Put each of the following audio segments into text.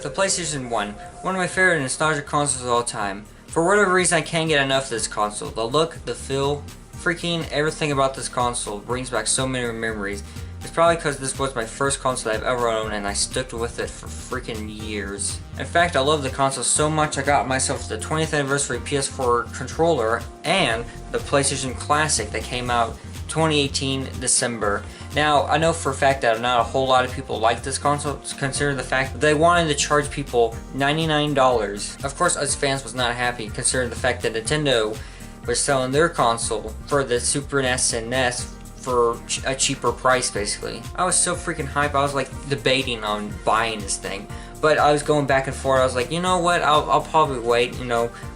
The PlayStation 1. One of my favorite nostalgic consoles of all time. For whatever reason, I can't get enough of this console. The look, the feel, freaking everything about this console brings back so many memories. It's probably because this was my first console that I've ever owned and I stuck with it for freaking years. In fact, I love the console so much I got myself the 20th anniversary PS4 controller and the PlayStation Classic that came out 2018 December. Now, I know for a fact that not a whole lot of people like this console, considering the fact that they wanted to charge people $99. Of course, us fans was not happy, considering the fact that Nintendo was selling their console for the Super NES and NES for a cheaper price, basically. I was so freaking hyped, I was like debating on buying this thing. But I was going back and forth, I was like, you know what, I'll probably wait,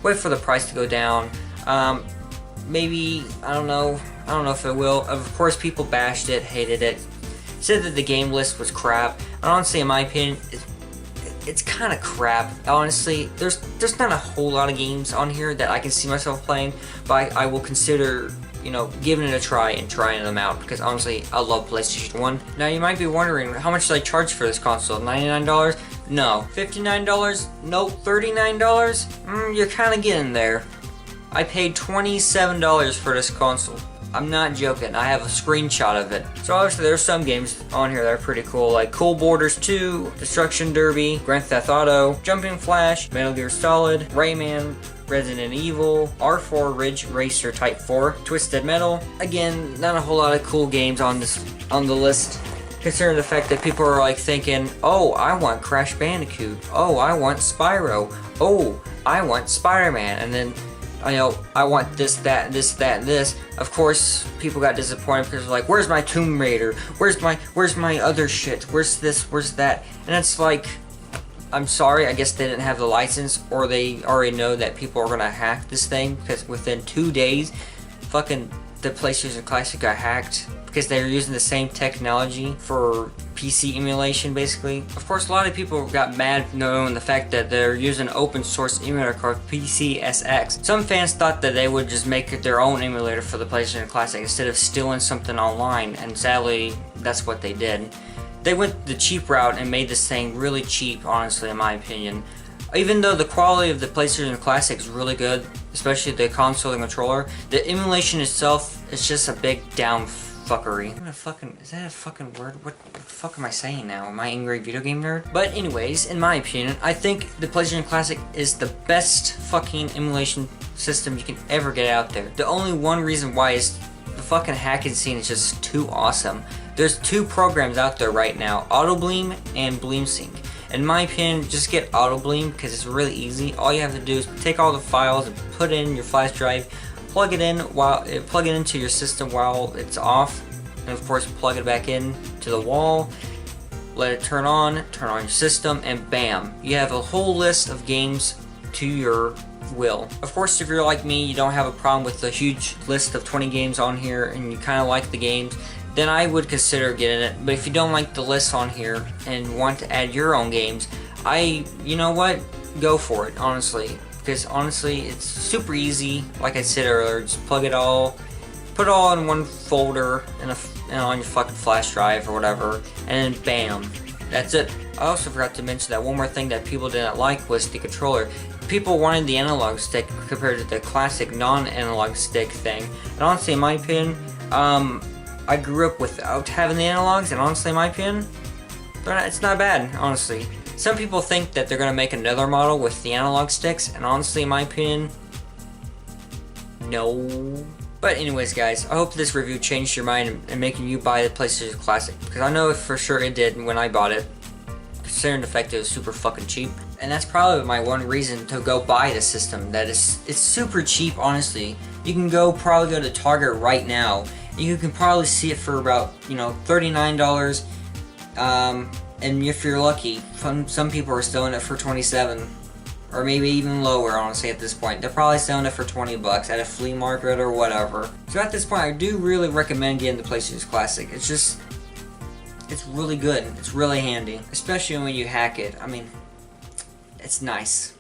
wait for the price to go down. Maybe, I don't know if it will. Of course, people bashed it, hated it, said that the game list was crap. And honestly, in my opinion, it's kind of crap. Honestly, there's not a whole lot of games on here that I can see myself playing, but I will consider, giving it a try and trying them out, because honestly, I love PlayStation 1. Now, you might be wondering, how much did I charge for this console? $99? No. $59? No. $39? You're kind of getting there. I paid $27 for this console. I'm not joking, I have a screenshot of it. So obviously there's some games on here that are pretty cool, like Cool Borders 2, Destruction Derby, Grand Theft Auto, Jumping Flash, Metal Gear Solid, Rayman, Resident Evil, R4 Ridge Racer Type 4, Twisted Metal. Again, not a whole lot of cool games on the list, considering the fact that people are like thinking, oh, I want Crash Bandicoot, oh, I want Spyro, oh, I want Spider-Man, and then I want this, that, this, that, and this. Of course, people got disappointed because they're like, where's my Tomb Raider? Where's my other shit? Where's this? Where's that? And it's like, I'm sorry, I guess they didn't have the license, or they already know that people are gonna hack this thing, because within 2 days, fucking the PlayStation Classic got hacked because they were using the same technology for PC emulation, basically. Of course, a lot of people got mad knowing the fact that they're using an open source emulator called PCSX. Some fans thought that they would just make their own emulator for the PlayStation Classic instead of stealing something online, and sadly, that's what they did. They went the cheap route and made this thing really cheap, honestly, in my opinion. Even though the quality of the PlayStation Classic is really good, especially the console and controller, the emulation itself is just a big fuckery. Is that a fucking word? What the fuck am I saying now? Am I angry video game nerd? But anyways, in my opinion, I think the PlayStation Classic is the best fucking emulation system you can ever get out there. The only one reason why is the fucking hacking scene is just too awesome. There's 2 programs out there right now, AutoBleem and BleemSync. In my opinion, just get AutoBleem because it's really easy. All you have to do is take all the files and put it in your flash drive, plug it into your system while it's off, and of course plug it back in to the wall, let it turn on your system, and bam, you have a whole list of games to your will. Of course, if you're like me, you don't have a problem with the huge list of 20 games on here and you kind of like the games, then I would consider getting it. But if you don't like the list on here and want to add your own games, you know what, go for it, honestly. Because honestly, it's super easy. Like I said earlier, just plug it all, put it all in one folder and on your fucking flash drive or whatever, and then bam, that's it. I also forgot to mention that one more thing that people didn't like was the controller. People wanted the analog stick compared to the classic non-analog stick thing. And honestly, in my opinion, I grew up without having the analogs, and honestly, in my opinion, it's not bad, honestly. Some people think that they're going to make another model with the analog sticks, and honestly, in my opinion, no. But anyways, guys, I hope this review changed your mind and making you buy the PlayStation Classic, because I know for sure it did when I bought it, considering the fact it was super fucking cheap. And that's probably my one reason to go buy the system, it's super cheap, honestly. You can probably go to Target right now. You can probably see it for about, $39, and if you're lucky, some people are selling it for $27, or maybe even lower, honestly, at this point. They're probably selling it for $20 at a flea market or whatever. So at this point, I do really recommend getting the PlayStation Classic. It's really good. It's really handy, especially when you hack it. I mean, it's nice.